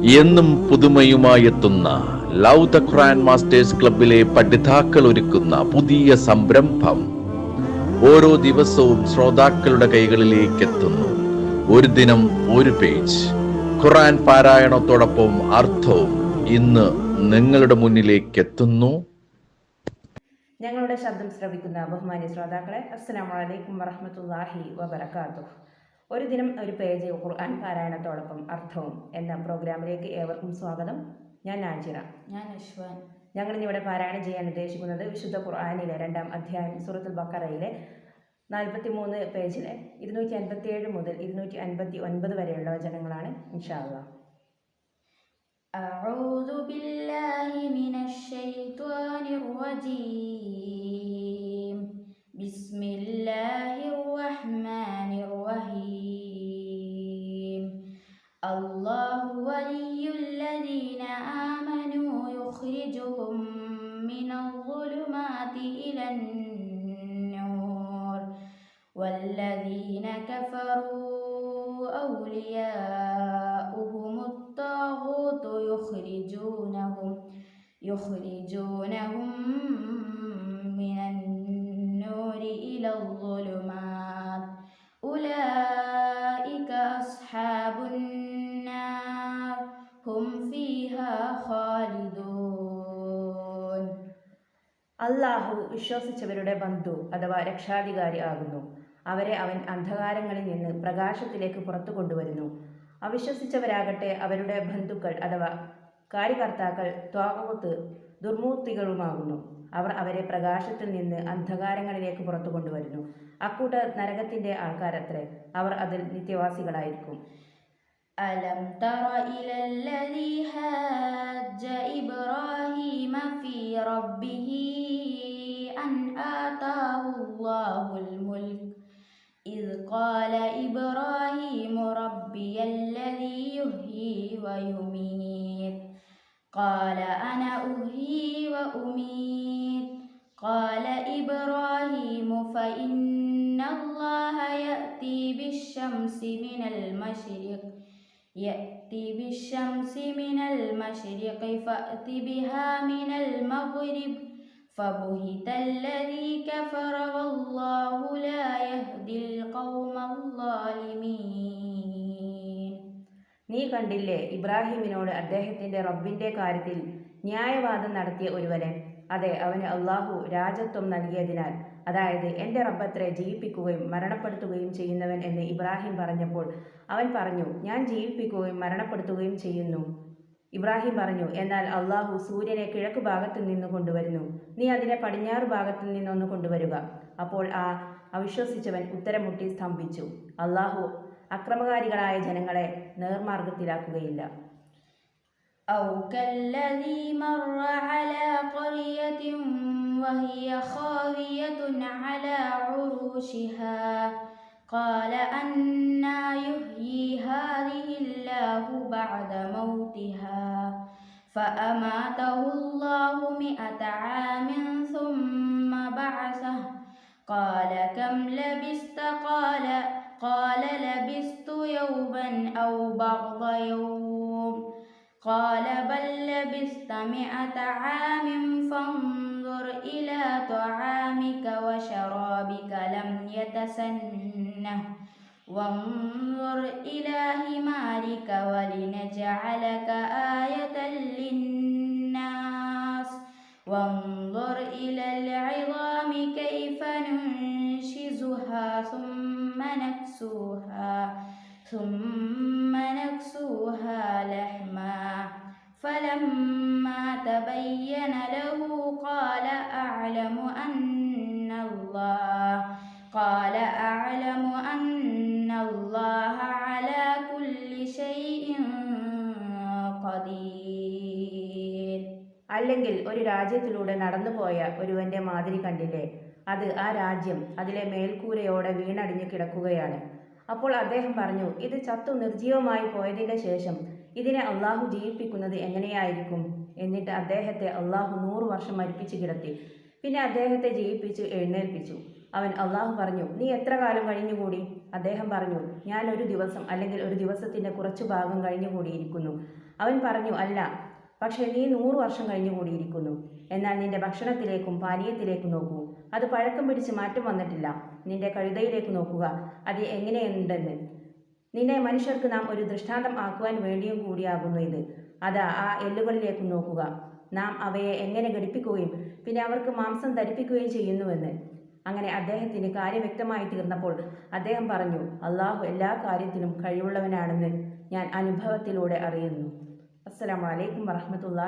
എന്നും പുതുമയുമായെത്തുന്ന love the Quran masters ക്ലബിലെ പഠിതാക്കൾ ഒരുക്കുന്ന പുതിയ സംരംഭം ഓരോ ദിവസവും ശ്രോതാക്കളുടെ കൈകളിലേക്ക് എത്തുന്നു. ഒരു ദിനം ഒരു പേജ് ഖുർആൻ പാരായണത്തോടൊപ്പം അർത്ഥവും ഇന്ന് നിങ്ങളുടെ മുന്നിലേക്ക് എത്തുന്നു. ഞങ്ങളുടെ ശബ്ദം ശ്രവിക്കുന്ന ബഹുമാന്യ ശ്രോതാക്കളെ, അസ്സലാമു അലൈക്കും വറഹ്മത്തുള്ളാഹി വബറകാതുഹു. ഒരു ദിനം ഒരു പേജ് ഖുർആൻ പാരായണത്തോടൊപ്പം അർത്ഥവും എന്ന പ്രോഗ്രാമിലേക്ക് ഏവർക്കും സ്വാഗതം. ഞാൻ നാജിറ. ഞാൻ അശ്വാൻ. ഞങ്ങളിന്നിവിടെ പാരായണം ചെയ്യാൻ ഉദ്ദേശിക്കുന്നത് വിശുദ്ധ ഖുർആനിലെ 2-ാം അധ്യായം സൂറത്തുൽ ബഖറയിലെ 43 പേജിലെ 257 മുതൽ 259 വരെയുള്ള വചനങ്ങളാണ്. ഇൻഷാ അല്ലാഹ്. അഊദു ബില്ലാഹി മിനശ് ശൈത്വാനിർ റജീം. ബിസ്മില്ലാഹിർ റഹ്മാനിർ റഹീം. അല്ലാഹു വലിയുല്ലദീന ആമനൂ യുഖ്രിജുഹും മിനൽ-ളുലുമാതി ഇലൻ-നൂർ വല്ലദീന കഫറൂ ഔലിയാഉഹുമുത്-ത്വാഗൂതു യുഖ്രിജൂനഹും മിനൻ-നൂരി ഇലൽ-ളുലുമാത് ഉലൈക അസ്ഹാബുൻ-നാർ ഹും ഫീഹാ ഖാലിദൂൻ. അല്ലാഹു വിശ്വസിച്ചവരുടെ ബന്ധു അഥവാ രക്ഷാധികാരി ആകുന്നു. അവരെ അവൻ അന്ധകാരങ്ങളിൽ നിന്ന് പ്രകാശത്തിലേക്ക് പുറത്തു കൊണ്ടുവരുന്നു. അവിശ്വസിച്ചവരാകട്ടെ അവരുടെ ബന്ധുക്കൾ അഥവാ കാര്യകർത്താക്കൾ ത്വാഗൂത്ത് ദുർമൂർത്തികളുമാകുന്നു. അവർ അവരെ പ്രകാശത്തിൽ നിന്ന് അന്ധകാരങ്ങളിലേക്ക് പുറത്തു കൊണ്ടുവരുന്നു. അക്കൂട്ടർ നരകത്തിന്റെ ആൾക്കാരത്രേ. അവർ അതിൽ നിത്യവാസികളായിരിക്കും. അലം തറ ഇലല്ലദീ ഹാജ്ജ ഇബ്രാഹീമ ഫീ റബ്ബിഹി അൻ ആതാഹുല്ലാഹുൽ മുൽക് ഇദ് ഖാല ഇബ്രാഹീമു റബ്ബിയല്ലദീ യുഹ്യീ വയുമീത് ഖാല അന ഉഹ്യീ വഉമീത് ഖാല ഇബ്രാഹീമു ഫഇന്നല്ലാഹ യഅതി ബിശ്ശംസി മിനൽ മശ്രിഖി ഫഅതി ബിഹാ മിനൽ മഗ്രിബ് ഫബുഹിതല്ലദീ കഫറ വല്ലാഹു ലാ യഹ്ദിൽ ഖൗമൽ-ളാലിമീൻ. നീ കണ്ടില്ലേ ഇബ്രാഹിമിനോട് അദ്ദേഹത്തിന്റെ റബ്ബിന്റെ കാര്യത്തിൽ ന്യായവാദം നടത്തിയ ഒരുവനെ? അതെ, അവന് അള്ളാഹു രാജത്വം നൽകിയതിനാൽ, അതായത് എൻ്റെ റബ്ബത്രേ ജീവിപ്പിക്കുകയും മരണപ്പെടുത്തുകയും ചെയ്യുന്നവൻ എന്ന് ഇബ്രാഹിം പറഞ്ഞപ്പോൾ അവൻ പറഞ്ഞു, ഞാൻ ജീവിപ്പിക്കുകയും മരണപ്പെടുത്തുകയും ചെയ്യുന്നു. ഇബ്രാഹിം പറഞ്ഞു, എന്നാൽ അള്ളാഹു സൂര്യനെ കിഴക്ക് ഭാഗത്തു നിന്ന് കൊണ്ടുവരുന്നു. നീ അതിനെ പടിഞ്ഞാറ് ഭാഗത്തു നിന്നൊന്ന് കൊണ്ടുവരുക. അപ്പോൾ ആ അവിശ്വസിച്ചവൻ ഉത്തരമുട്ടി സ്തംഭിച്ചു. അള്ളാഹു അക്രമകാരികളായ ജനങ്ങളെ നേർമാർഗത്തിലാക്കുകയില്ല. ഔ കല്ലദീ മർറ അലാ ഖറിയത്തിൻ വഹിയ ഖാവിയത്തുൻ അലാ ഉറൂശിഹാ ഖാല അന്നാ യുഹ്യീ ഹാദിഹില്ലാഹു ബഅദ മൗതിഹാ ഫഅമാതഹുല്ലാഹു മിഅത ആമിൻ സുമ്മ ബഅസഹു ഖാല കം ലബിസ്ത ഖാല ലബിസ്തു യൗമൻ ഔ ബഅദ യൗം ഖാല ബൽ ലബിസ്ത മിഅത ആമിൻ ഫൻദുർ ഇലാ ത്വആമിക വശറാബിക ലം യതസന്നഹ് വൻദുർ ഇലാ ഹിമാരിക വലിനജഅലക ആയതൻ ലിന്നാസ് വൻദുർ ഇലൽ ഇളാമി കൈഫ നുൻശിസുഹാ ثم نكسوها لحما فلما تبين له قال أعلم أن الله على كل شيء قدير. അല്ലെങ്കിൽ ഒരു രാജ്യത്തിലൂടെ നടന്നുപോയ ഒരുവന്റെ മാതിരി കണ്ടില്ലേ? അത് ആ രാജ്യം അതിലെ മേൽക്കൂരയോടെ വീണടിഞ്ഞു കിടക്കുകയാണ്. അപ്പോൾ അദ്ദേഹം പറഞ്ഞു, ഇത് ചത്തു നിർജീവമായി പോയതിൻ്റെ ശേഷം ഇതിനെ അള്ളാഹു ജീവിപ്പിക്കുന്നത് എങ്ങനെയായിരിക്കും? എന്നിട്ട് അദ്ദേഹത്തെ അള്ളാഹു 100 വർഷം മരിപ്പിച്ചു കിടത്തി. പിന്നെ അദ്ദേഹത്തെ ജീവിപ്പിച്ച് എഴുന്നേൽപ്പിച്ചു. അവൻ അള്ളാഹു പറഞ്ഞു, നീ എത്ര കാലം കഴിഞ്ഞുകൂടി? അദ്ദേഹം പറഞ്ഞു, ഞാൻ ഒരു ദിവസം അല്ലെങ്കിൽ ഒരു ദിവസത്തിൻ്റെ കുറച്ചു ഭാഗം കഴിഞ്ഞുകൂടിയിരിക്കുന്നു. അവൻ പറഞ്ഞു, അല്ല, പക്ഷേ നീ 100 വർഷം കഴിഞ്ഞുകൂടിയിരിക്കുന്നു. എന്നാൽ നിന്റെ ഭക്ഷണത്തിലേക്കും പാനീയത്തിലേക്കും നോക്കൂ, അത് പഴക്കം പിടിച്ച് മാറ്റം വന്നിട്ടില്ല. നിന്റെ കഴുതയിലേക്ക് നോക്കുക, അത് എങ്ങനെയുണ്ടെന്ന്. നിന്നെ മനുഷ്യർക്ക് നാം ഒരു ദൃഷ്ടാന്തം ആക്കുവാൻ വേണ്ടിയും കൂടിയാകുന്നു ഇത്. അതാ ആ എല്ലുകളിലേക്ക് നോക്കുക, നാം അവയെ എങ്ങനെ ഘടിപ്പിക്കുകയും പിന്നെ അവർക്ക് മാംസം ധരിപ്പിക്കുകയും ചെയ്യുന്നുവെന്ന്. അങ്ങനെ അദ്ദേഹത്തിന് കാര്യം വ്യക്തമായി തീർന്നപ്പോൾ അദ്ദേഹം പറഞ്ഞു, അള്ളാഹു എല്ലാ കാര്യത്തിനും കഴിവുള്ളവനാണെന്ന് ഞാൻ അനുഭവത്തിലൂടെ അറിയുന്നു. അസ്സലാമു അലൈക്കും വറഹ്മത്തുള്ളാഹി.